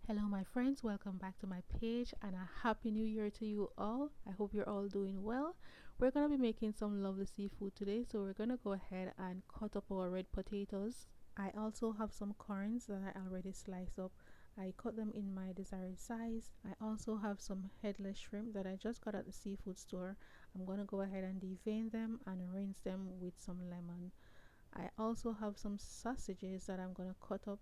Hello my friends, welcome back to my page and a happy new year to you all. I hope you're all doing well. We're going to be making some lovely seafood today, so we're going to go ahead and cut up our red potatoes. I also have some corns that I already sliced up. I cut them in my desired size. I also have some headless shrimp that I just got at the seafood store. I'm going to go ahead and devein them and rinse them with some lemon. I also have some sausages that I'm going to cut up,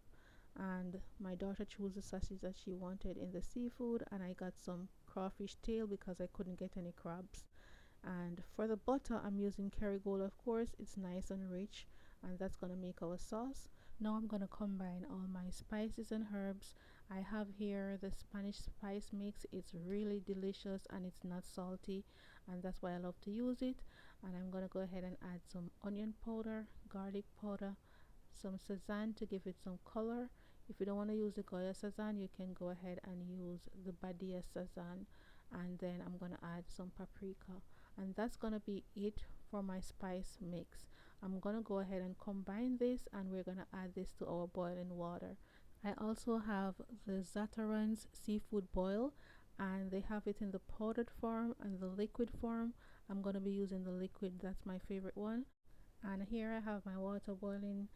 and my daughter chose the sausage that she wanted in the seafood, and I got some crawfish tail because I couldn't get any crabs. And for the butter, I'm using Kerrygold, of course. It's nice and rich, and that's gonna make our sauce. Now I'm gonna combine all my spices and herbs. I have here the Spanish spice mix. It's really delicious and it's not salty, and that's why I love to use it. And I'm gonna go ahead and add some onion powder, garlic powder, some Sazon to give it some color. If you don't want to use the Goya Sazon, you can go ahead and use the Badia Sazon. And then I'm going to add some paprika. And that's going to be it for my spice mix. I'm going to go ahead and combine this, and we're going to add this to our boiling water. I also have the Zatarans seafood boil, and they have it in the powdered form and the liquid form. I'm going to be using the liquid, that's my favorite one. And here I have my water boiling.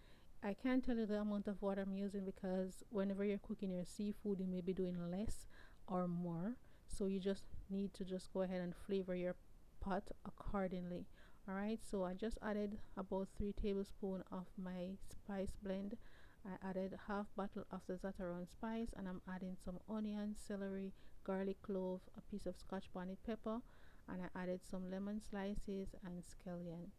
I can't tell you the amount of water I'm using because whenever you're cooking your seafood, you may be doing less or more. So you just need to just go ahead and flavor your pot accordingly. Alright, so I just added about 3 tablespoons of my spice blend. I added half bottle of the Zataran spice, and I'm adding some onion, celery, garlic clove, a piece of Scotch bonnet pepper, and I added some lemon slices and scallion.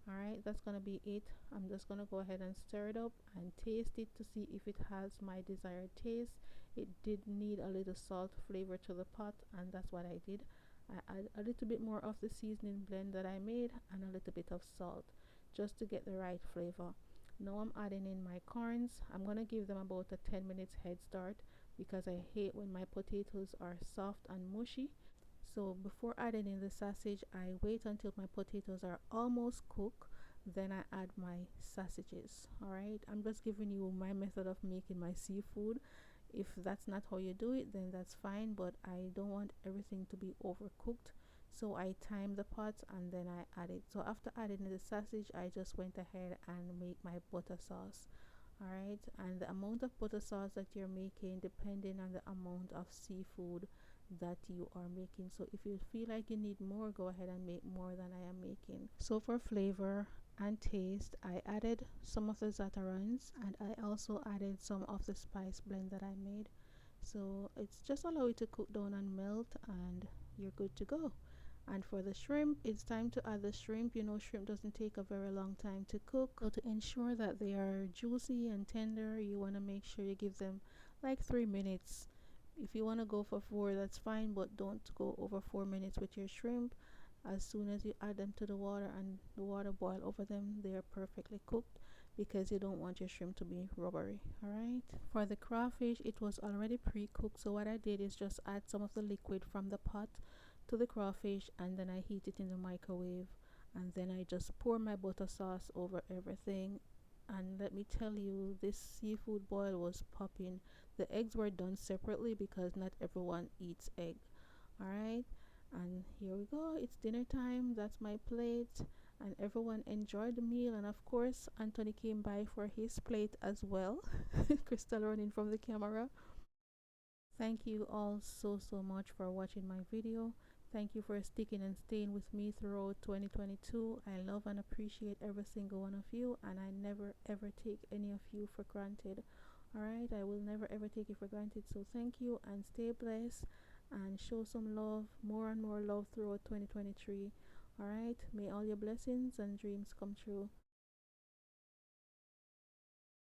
Alright, that's gonna be it. I'm just gonna go ahead and stir it up and taste it to see if it has my desired taste. It did need a little salt flavor to the pot, and that's what I did. I add a little bit more of the seasoning blend that I made and a little bit of salt just to get the right flavor. Now I'm adding in my corns. I'm gonna give them about a 10 minutes head start because I hate when my potatoes are soft and mushy. So before adding in the sausage, I wait until my potatoes are almost cooked. Then I add my sausages. Alright, I'm just giving you my method of making my seafood. If that's not how you do it, then that's fine, but I don't want everything to be overcooked. So I time the pot and then I add it. So after adding the sausage, I just went ahead and make my butter sauce. Alright, and the amount of butter sauce that you're making depending on the amount of seafood that you are making. So if you feel like you need more, go ahead and make more than I am making. So for flavor and taste, I added some of the Zatarans, and I also added some of the spice blend that I made. So it's just allow it to cook down and melt, and you're good to go. And for the shrimp, it's time to add the shrimp. You know, shrimp doesn't take a very long time to cook. So to ensure that they are juicy and tender, you want to make sure you give them like 3 minutes. If you want to go for 4, that's fine, but don't go over 4 minutes with your shrimp. As soon as you add them to the water and the water boil over them, they are perfectly cooked because you don't want your shrimp to be rubbery. Alright, for the crawfish, it was already pre-cooked, so what I did is just add some of the liquid from the pot to the crawfish, and then I heat it in the microwave, and then I just pour my butter sauce over everything. And let me tell you, this seafood boil was popping. The eggs were done separately because not everyone eats egg. Alright, and here we go, it's dinner time. That's my plate, and everyone enjoyed the meal. And of course Anthony came by for his plate as well. Crystal running from the camera. Thank you all so much for watching my video. Thank you for sticking and staying with me throughout 2022. I love and appreciate every single one of you, and I never ever take any of you for granted. Alright, I will never ever take you for granted. So thank you, and stay blessed, and show some love, more and more love throughout 2023. Alright, may all your blessings and dreams come true.